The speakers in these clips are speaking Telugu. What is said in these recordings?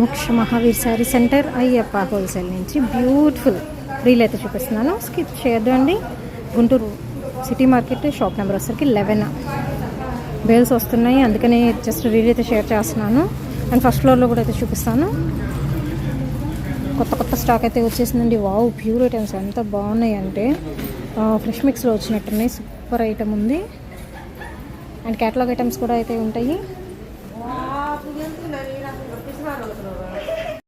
మోక్ష మహావీర్ శారీ సెంటర్ అయ్యప్ప హోల్సేల్ నుంచి బ్యూటిఫుల్ రీల్ అయితే చూపిస్తున్నాను. స్కిప్ చేయొద్దండి. Guntur city market shop number వచ్చరికి 11 బేల్స్ వస్తున్నాయి, అందుకని జస్ట్ రీల్ అయితే షేర్ చేస్తున్నాను. అండ్ ఫస్ట్ ఫ్లోర్లో కూడా అయితే చూపిస్తాను. కొత్త స్టాక్ అయితే వచ్చేసిందండి. వావ్, ప్యూర్ ఐటమ్స్ ఎంత బాగున్నాయి అంటే ఫ్రెష్ మిక్స్లో వచ్చినట్టున్నాయి. సూపర్ ఐటమ్ ఉంది. అండ్ క్యాటలాగ్ ఐటమ్స్ కూడా అయితే ఉంటాయి.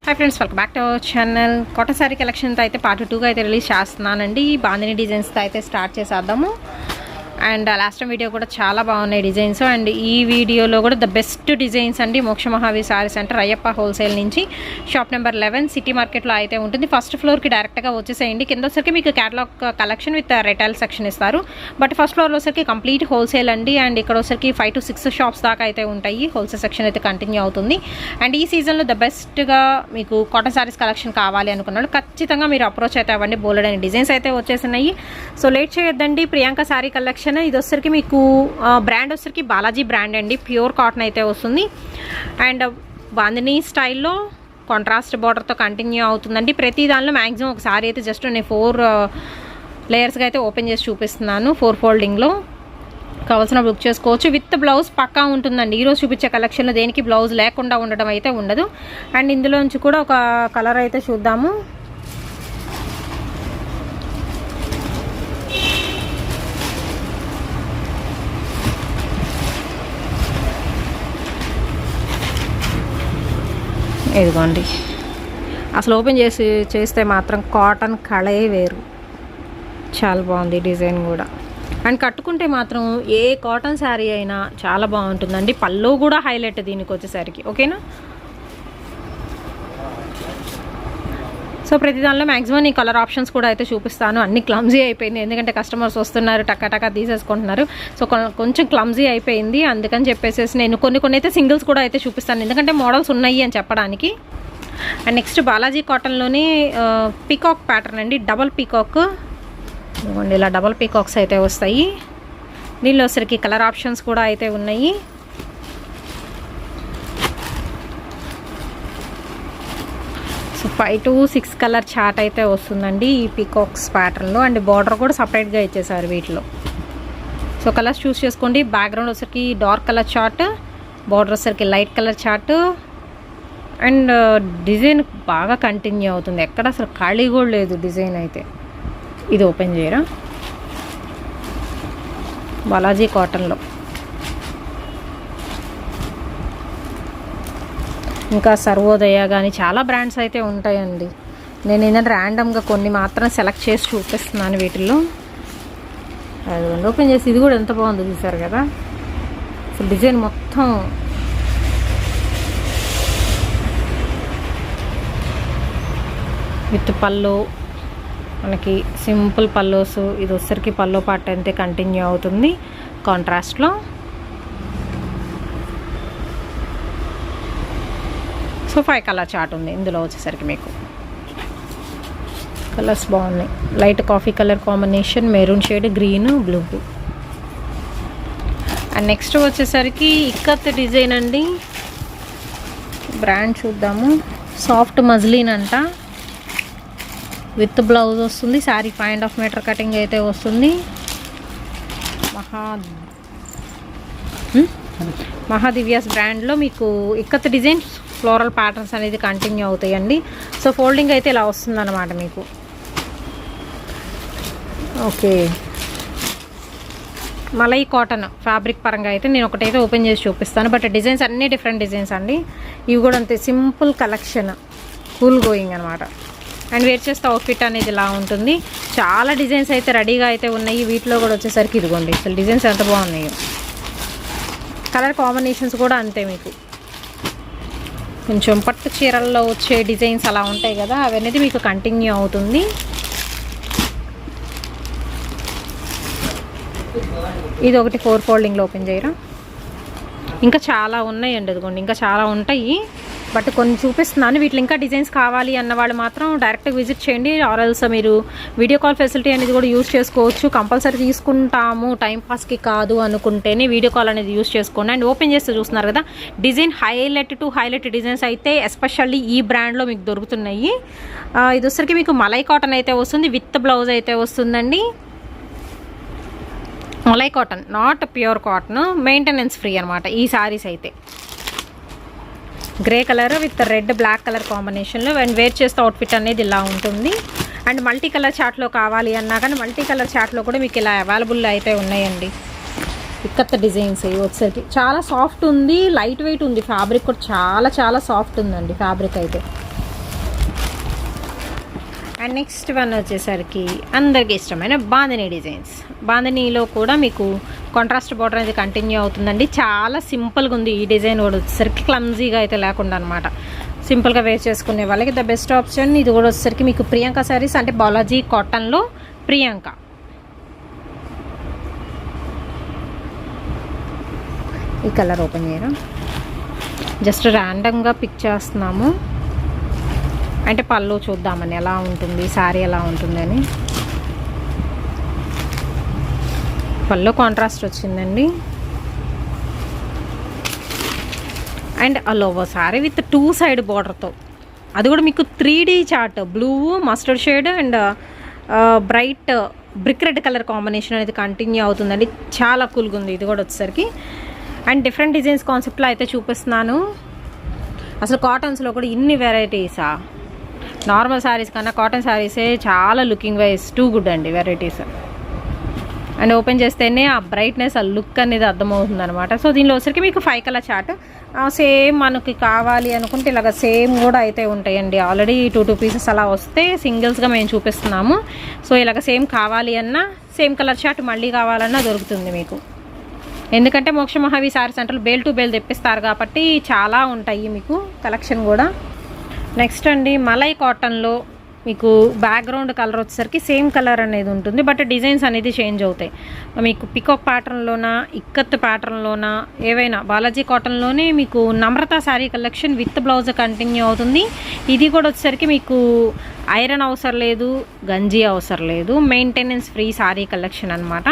Hi friends, welcome back to our channel. Cotton sari కలెక్షన్తో అయితే పార్ట్ 2గా అయితే రిలీజ్ చేస్తున్నానండి. బాందిని డిజైన్స్తో అయితే స్టార్ట్ చేసేద్దాము. అండ్ లాస్ట్ టైం వీడియో కూడా చాలా బాగున్నాయి డిజైన్స్. అండ్ ఈ వీడియోలో కూడా ద బెస్ట్ డిజైన్స్ అండి. మోక్ష మహావీర్ శారీ సెంటర్ అయ్యప్ప హోల్సేల్ నుంచి షాప్ నెంబర్ 11 సిటీ మార్కెట్లో అయితే ఉంటుంది. ఫస్ట్ ఫ్లోర్కి డైరెక్ట్గా వచ్చేసేయండి. కింద వచ్చరికి మీకు catalogue collection with retail section ఇస్తారు. బట్ ఫస్ట్ ఫ్లోర్లో వచ్చరికి కంప్లీట్ హోల్సేల్ అండి. అండ్ ఇక్కడ వచ్చరికి 5 to 6 షాప్స్ దాకా అయితే ఉంటాయి. హోల్సేల్ సెక్షన్ అయితే కంటిన్యూ అవుతుంది. అండ్ ఈ సీజన్లో ద బెస్ట్గా మీకు కాటన్ శారీస్ కలెక్షన్ కావాలి అనుకున్నాడు ఖచ్చితంగా మీరు అప్రోచ్ అయితే అవ్వండి. బోల్డ్ అని డిజైన్స్ అయితే వచ్చేసినాయి. సో లేట్ చేయొద్దండి. ప్రియాంక శారీ కలెక్షన్ ఇది వచ్చరికి మీకు బ్రాండ్ వచ్చరికి బాలాజీ బ్రాండ్ అండి. ప్యూర్ కాటన్ అయితే వస్తుంది. అండ్ బాందిని స్టైల్లో కాంట్రాస్ట్ బార్డర్తో కంటిన్యూ అవుతుందండి. ప్రతి దానిలో మ్యాక్సిమం ఒక సారీ అయితే జస్ట్ నేను 4 లేయర్స్గా అయితే ఓపెన్ చేసి చూపిస్తున్నాను. 4 ఫోల్డింగ్లో కావాల్సిన బుక్ చేసుకోవచ్చు. విత్ బ్లౌజ్ పక్కా ఉంటుందండి. ఈరోజు చూపించే కలెక్షన్లో దేనికి బ్లౌజ్ లేకుండా ఉండడం అయితే ఉండదు. అండ్ ఇందులోంచి కూడా ఒక కలర్ అయితే చూద్దాము. ఇదిగోండి, అసలు ఓపెన్ చేస్తే మాత్రం కాటన్ కళే వేరు. చాలా బాగుంది డిజైన్ కూడా. అండ్ కట్టుకుంటే మాత్రం ఏ కాటన్ శారీ అయినా చాలా బాగుంటుందండి. పళ్ళు కూడా హైలైట్ దీనికి వచ్చేసరికి. ఓకేనా? సో ప్రతి దానిలో మ్యాక్సిమం నీ కలర్ ఆప్షన్స్ కూడా అయితే చూపిస్తాను. అన్ని క్లమ్జీ అయిపోయింది, ఎందుకంటే కస్టమర్స్ వస్తున్నారు, టక్కా తీసేసుకుంటున్నారు. సో కొంచెం క్లమ్జీ అయిపోయింది. అందుకని చెప్పేసి నేను కొన్ని అయితే సింగిల్స్ కూడా అయితే చూపిస్తాను, ఎందుకంటే మోడల్స్ ఉన్నాయి అని చెప్పడానికి. అండ్ నెక్స్ట్ బాలాజీ కాటన్లోనే పీకాక్ ప్యాటర్న్ అండి. డబల్ పీకాక్, ఇలా డబల్ పీకాక్స్ అయితే వస్తాయి. దీనిలో వచ్చరికి కలర్ ఆప్షన్స్ కూడా అయితే ఉన్నాయి. సో 5 to 6 కలర్ చార్ట్ అయితే వస్తుందండి ఈ పీకాక్స్ ప్యాటర్న్లో. అండ్ బార్డర్ కూడా సపరేట్గా ఇచ్చేసారు వీటిలో. సో కలర్స్ చూస్ చేసుకోండి. బ్యాక్గ్రౌండ్ వచ్చరికి డార్క్ కలర్ చార్ట్, బార్డర్ వచ్చరికి light colour chart. And design బాగా కంటిన్యూ అవుతుంది, ఎక్కడ అసలు ఖాళీ కూడా లేదు డిజైన్ అయితే. ఇది ఓపెన్ చేయరా, బాలాజీ కాటన్లో. ఇంకా సర్వోదయ కానీ చాలా బ్రాండ్స్ అయితే ఉంటాయండి. నేను ఏంటంటే ర్యాండమ్గా కొన్ని మాత్రం సెలెక్ట్ చేసి చూపిస్తున్నాను వీటిల్లో. అది ఓపెన్ చేసి ఇది కూడా ఎంత బాగుందో చూసారు కదా. అసలు డిజైన్ మొత్తం విత్ పళ్ళు, మనకి సింపుల్ పల్లోస్. ఇది వచ్చరికి పల్లో పార్ట్ అంతే కంటిన్యూ అవుతుంది కాంట్రాస్ట్లో. సో 5 కలర్ చార్ట్ ఉంది ఇందులో వచ్చేసరికి. మీకు కలర్స్ బాగున్నాయి. Light coffee colour combination, maroon shade, green, blue. And next వచ్చేసరికి ఇక్కత్ డిజైన్ అండి. బ్రాండ్ చూద్దాము. సాఫ్ట్ మజ్లీన్ అంట. విత్ బ్లౌజ్ వస్తుంది. శారీ 5.5 మీటర్ కటింగ్ అయితే వస్తుంది. మహాదివ్యాస్ బ్రాండ్లో మీకు ఇక్కత్ డిజైన్ ఫ్లోరల్ ప్యాటర్న్స్ అనేది కంటిన్యూ అవుతాయండి. సో ఫోల్డింగ్ అయితే ఇలా వస్తుందన్నమాట మీకు. ఓకే, మలై కాటన్ ఫ్యాబ్రిక్ పరంగా అయితే నేను ఒకటైతే ఓపెన్ చేసి చూపిస్తాను. బట్ డిజైన్స్ అన్నీ డిఫరెంట్ డిజైన్స్ అండి. ఇవి కూడా అంతే సింపుల్ కలెక్షన్, కూల్ గోయింగ్ అనమాట. అండ్ వేర్ చేస్తే అవుట్ఫిట్ అనేది ఇలా ఉంటుంది. చాలా డిజైన్స్ అయితే రెడీగా అయితే ఉన్నాయి. వీటిలో కూడా వచ్చేసరికి ఇదిగోండి, అసలు డిజైన్స్ ఎంత బాగున్నాయో. కలర్ కాంబినేషన్స్ కూడా అంతే మీకు. కొంచెం పట్టు చీరల్లో వచ్చే డిజైన్స్ అలా ఉంటాయి కదా, అవన్నీ మీకు కంటిన్యూ అవుతుంది. ఇది ఒకటి 4 ఫోల్డింగ్లో ఓపెన్ చేయరా. ఇంకా చాలా ఉన్నాయండి, అదిగోండి ఇంకా చాలా ఉంటాయి. బట్ కొన్ని చూపిస్తున్నాను. వీటిలో ఇంకా డిజైన్స్ కావాలి అన్న వాళ్ళు మాత్రం డైరెక్ట్గా విజిట్ చేయండి. ఆర్ఎల్స్ మీరు వీడియో కాల్ ఫెసిలిటీ అనేది కూడా యూస్ చేసుకోవచ్చు. కంపల్సరీ తీసుకుంటాము టైంపాస్కి కాదు అనుకుంటేనే వీడియో కాల్ అనేది యూస్ చేసుకోండి. అండ్ ఓపెన్ చేస్తే చూస్తున్నారు కదా, design highlight to highlight designs అయితే ఎస్పెషల్లీ ఈ బ్రాండ్లో మీకు దొరుకుతున్నాయి. ఇది వచ్చరికి మీకు మలై కాటన్ అయితే వస్తుంది, విత్ బ్లౌజ్ అయితే వస్తుందండి. Malai cotton, not pure cotton, maintenance free అనమాట ఈ సారీస్ అయితే. Grey colour with red black colour కాంబినేషన్లో అండ్ వేర్ చేస్తే అవుట్ఫిట్ అనేది ఇలా ఉంటుంది. అండ్ మల్టీ కలర్ చార్ట్లో కావాలి అన్నా కానీ మల్టీ కలర్ చార్ట్లో కూడా మీకు ఇలా అవైలబుల్ అయితే ఉన్నాయండి. ఇక్కత్త డిజైన్స్ ఇవి వచ్చేసరికి చాలా సాఫ్ట్ ఉంది, లైట్ వెయిట్ ఉంది. ఫ్యాబ్రిక్ కూడా చాలా చాలా సాఫ్ట్ ఉందండి ఫ్యాబ్రిక్ అయితే. అండ్ నెక్స్ట్ వన్ వచ్చేసరికి అందరికీ ఇష్టమైన బాందినీ డిజైన్స్. బాందినీలో కూడా మీకు కాంట్రాస్ట్ బార్డర్ అనేది కంటిన్యూ అవుతుందండి. చాలా సింపుల్గా ఉంది ఈ డిజైన్ కూడా వచ్చేసరికి, క్లమ్జీగా అయితే లేకుండా అనమాట. సింపుల్గా వేర్ చేసుకునే వాళ్ళకి ద బెస్ట్ ఆప్షన్. ఇది కూడా వచ్చేసరికి మీకు ప్రియాంక శారీస్, అంటే బాలాజీ కాటన్లో ప్రియాంక. ఈ కలర్ ఓపెన్ చేయరా, జస్ట్ ర్యాండమ్గా పిక్ చేస్తున్నాము. అంటే పళ్ళు చూద్దామని ఎలా ఉంటుంది, శారీ ఎలా ఉంటుందని. పళ్ళు కాంట్రాస్ట్ వచ్చిందండి. అండ్ అలోవర్ శారీ విత్ 2 సైడ్ బార్డర్తో, అది కూడా మీకు 3D chart, blue, mustard shade and bright brick red colour combination అనేది కంటిన్యూ అవుతుందండి. చాలా కూల్గా ఉంది ఇది కూడా వచ్చేసరికి. అండ్ డిఫరెంట్ డిజైన్స్ కాన్సెప్ట్లో అయితే చూపిస్తున్నాను. అసలు కాటన్స్లో కూడా ఇన్ని వెరైటీసా, నార్మల్ శారీస్ కన్నా కాటన్ శారీసే చాలా లుకింగ్ వైజ్ టూ గుడ్ అండి వెరైటీస్. అండ్ ఓపెన్ చేస్తేనే ఆ బ్రైట్నెస్, ఆ లుక్ అనేది అర్థమవుతుంది అనమాట. సో దీనిలో వచ్చరికి మీకు 5 కలర్ చార్ట్ సేమ్ మనకి కావాలి అనుకుంటే ఇలాగ సేమ్ కూడా అయితే ఉంటాయండి. ఆల్రెడీ 2 పీసెస్ అలా వస్తే సింగిల్స్గా మేము చూపిస్తున్నాము. సో ఇలాగ సేమ్ కావాలి అన్నా, సేమ్ కలర్ చార్ట్ మళ్ళీ కావాలన్నా దొరుకుతుంది మీకు. ఎందుకంటే మోక్ష మహావి శారీ సెంటర్లో బేల్ టు బేల్ తెప్పిస్తారు కాబట్టి చాలా ఉంటాయి మీకు కలెక్షన్ కూడా. నెక్స్ట్ అండి మలై కాటన్లో మీకు బ్యాక్గ్రౌండ్ కలర్ వచ్చేసరికి సేమ్ కలర్ అనేది ఉంటుంది, బట్ డిజైన్స్ అనేది చేంజ్ అవుతాయి. మీకు పికాక్ ప్యాటర్న్లోనా, ఇక్కత్ ప్యాటర్న్లోనా, ఏవైనా బాలాజీ కాటన్లోనే మీకు Namrata sari collection with blouse continue అవుతుంది. ఇది కూడా వచ్చేసరికి మీకు ఐరన్ అవసరం లేదు, గంజి అవసరం లేదు, మెయింటెనెన్స్ ఫ్రీ శారీ కలెక్షన్ అనమాట.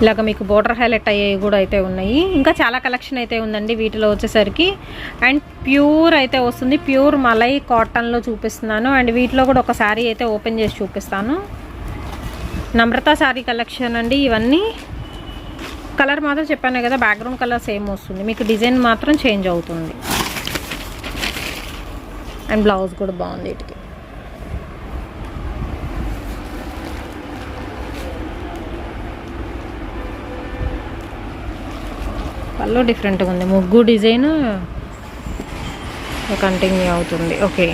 ఇలాగ మీకు బోర్డర్ హైలైట్ అయ్యేవి కూడా అయితే ఉన్నాయి. ఇంకా చాలా కలెక్షన్ అయితే ఉందండి వీటిలో వచ్చేసరికి. అండ్ ప్యూర్ అయితే వస్తుంది, ప్యూర్ మలై కాటన్లో చూపిస్తున్నాను. అండ్ వీటిలో కూడా ఒక శారీ అయితే ఓపెన్ చేసి చూపిస్తాను. నమ్రత శారీ కలెక్షన్ అండి ఇవన్నీ. కలర్ మాత్రం చెప్పాను కదా, బ్యాక్గ్రౌండ్ కలర్ సేమ్ వస్తుంది, మీకు డిజైన్ మాత్రం చేంజ్ అవుతుంది. అండ్ బ్లౌజ్ కూడా బాగుంది వీటికి. పళ్ళు డిఫరెంట్గా ఉంది, ముగ్గు డిజైన్ కంటిన్యూ అవుతుంది. ఓకే.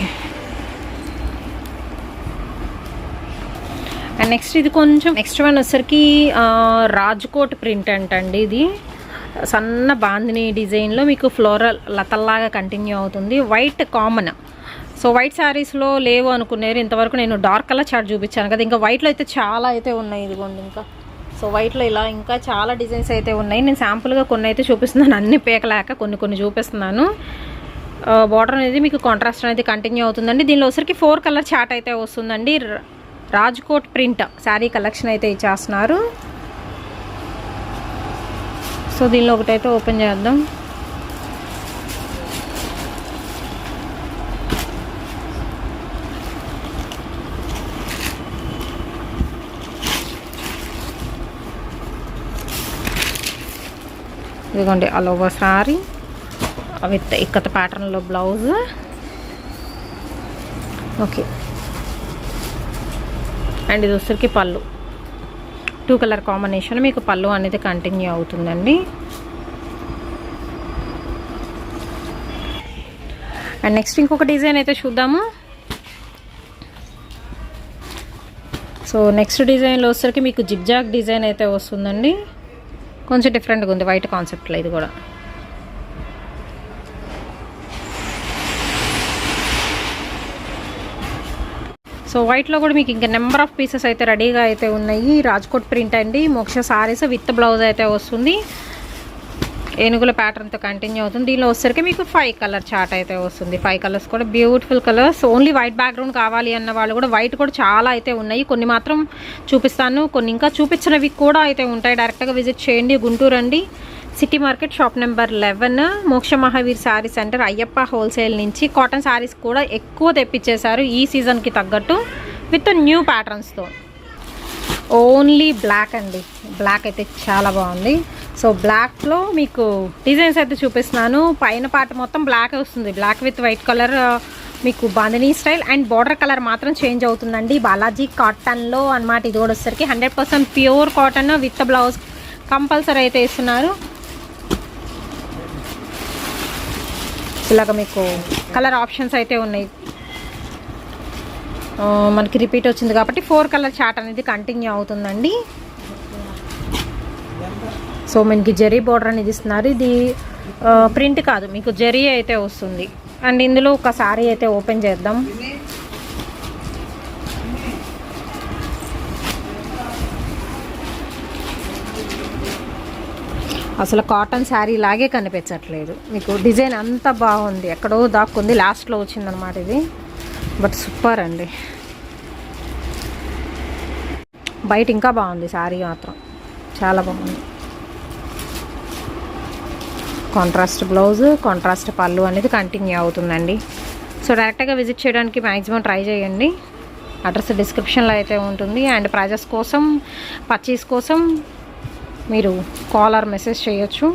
అండ్ నెక్స్ట్ ఇది కొంచెం నెక్స్ట్ వన్ వచ్చేసరికి రాజ్కోట్ ప్రింట్ అంటండి. ఇది సన్న బాందిని డిజైన్లో మీకు ఫ్లోరల్ లతల్లాగా కంటిన్యూ అవుతుంది. White common. సో వైట్ శారీస్లో లేవు అనుకున్నారు, ఇంతవరకు నేను డార్క్ కలర్ చార్ట్ చూపించాను కదా, ఇంకా వైట్లో అయితే చాలా అయితే ఉన్నాయి. ఇదిగోండి ఇంకా. సో వైట్లో ఇలా ఇంకా చాలా డిజైన్స్ అయితే ఉన్నాయి. నేను శాంపుల్గా కొన్ని అయితే చూపిస్తున్నాను, అన్ని పేకలేక కొన్ని చూపిస్తున్నాను. బార్డర్ అనేది మీకు కాంట్రాస్ట్ అనేది కంటిన్యూ అవుతుందండి. దీనిలో వచ్చరికి 4 కలర్ చార్ట్ అయితే వస్తుందండి. రాజ్కోట్ ప్రింట్ శారీ కలెక్షన్ అయితే ఇచ్చేస్తున్నారు. సో దీనిలో ఒకటైతే ఓపెన్ చేద్దాం. ఇదిగోండి ఆల్ ఓవర్ సారీ విత్ ఇక్కత ప్యాటర్న్లో బ్లౌజ్. ఓకే. అండ్ ఇది వచ్చరికి పళ్ళు 2 కలర్ కాంబినేషన్ మీకు పళ్ళు అనేది కంటిన్యూ అవుతుందండి. అండ్ నెక్స్ట్ ఇంకొక డిజైన్ అయితే చూద్దాము. సో నెక్స్ట్ డిజైన్లో వచ్చరికి మీకు జిగ్జాగ్ డిజైన్ అయితే వస్తుందండి. కొంచెం డిఫరెంట్గా ఉంది వైట్ కాన్సెప్ట్లో ఇది కూడా. సో వైట్లో కూడా మీకు ఇంకా నెంబర్ ఆఫ్ పీసెస్ అయితే రెడీగా అయితే ఉన్నాయి. రాజ్కోట్ ప్రింట్ అండి, మోక్ష సారీస్ విత్ బ్లౌజ్ అయితే వస్తుంది. ఏనుగుల ప్యాటర్న్తో కంటిన్యూ అవుతుంది. దీనిలో వచ్చేసరికి మీకు 5 కలర్ చార్ట్ అయితే వస్తుంది. 5 కలర్స్ కూడా beautiful colours. Only white background కావాలి అన్న వాళ్ళు కూడా వైట్ కూడా చాలా అయితే ఉన్నాయి. కొన్ని మాత్రం చూపిస్తాను, కొన్ని ఇంకా చూపించినవి కూడా అయితే ఉంటాయి. డైరెక్ట్గా విజిట్ చేయండి. గుంటూరు అండి, సిటీ మార్కెట్, షాప్ నెంబర్ 11, మోక్ష మహావీర్ శారీ సెంటర్, అయ్యప్ప హోల్సేల్ నుంచి కాటన్ శారీస్ కూడా ఎక్కువ తెప్పించేశారు ఈ సీజన్కి తగ్గట్టు విత్ న్యూ ప్యాటర్న్స్తో. ఓన్లీ బ్లాక్ అండి, బ్లాక్ అయితే చాలా బాగుంది. సో బ్లాక్లో మీకు డిజైన్స్ అయితే చూపిస్తున్నాను. పైన పార్ట్ మొత్తం బ్లాక్ వస్తుంది, బ్లాక్ విత్ వైట్ కలర్ మీకు bandhani style and border colour మాత్రం చేంజ్ అవుతుందండి. బాలాజీ కాటన్లో అన్నమాట. ఇది కూడా వచ్చేసరికి 100% pure cotton with blouse compulsory అయితే ఇస్తున్నారు. ఇలాగ మీకు కలర్ ఆప్షన్స్ అయితే ఉన్నాయి. మనకి రిపీట్ వచ్చింది కాబట్టి 4 కలర్ చార్ట్ అనేది కంటిన్యూ అవుతుందండి. సో మనకి జరీ బార్డర్ అనేది ఇస్తున్నారు. ఇది ప్రింట్ కాదు, మీకు జరీ అయితే వస్తుంది. అండ్ ఇందులో ఒక సారీ అయితే ఓపెన్ చేద్దాం. అసలు కాటన్ శారీ లాగే కనిపించట్లేదు మీకు. డిజైన్ అంత బాగుంది, ఎక్కడో దాక్కుంది, లాస్ట్లో వచ్చిందనమాట ఇది. బట్ సూపర్ అండి, బయట ఇంకా బాగుంది, శారీ మాత్రం చాలా బాగుంది. కాంట్రాస్ట్ బ్లౌజ్, కాంట్రాస్ట్ పళ్ళు అనేది కంటిన్యూ అవుతుందండి. సో డైరెక్ట్గా విజిట్ చేయడానికి మ్యాక్సిమం ట్రై చేయండి. అడ్రస్ డిస్క్రిప్షన్లో అయితే ఉంటుంది. అండ్ ప్రైజెస్ కోసం, పర్చేస్ కోసం మీరు కాల్ ఆర్ మెసేజ్ చేయొచ్చు.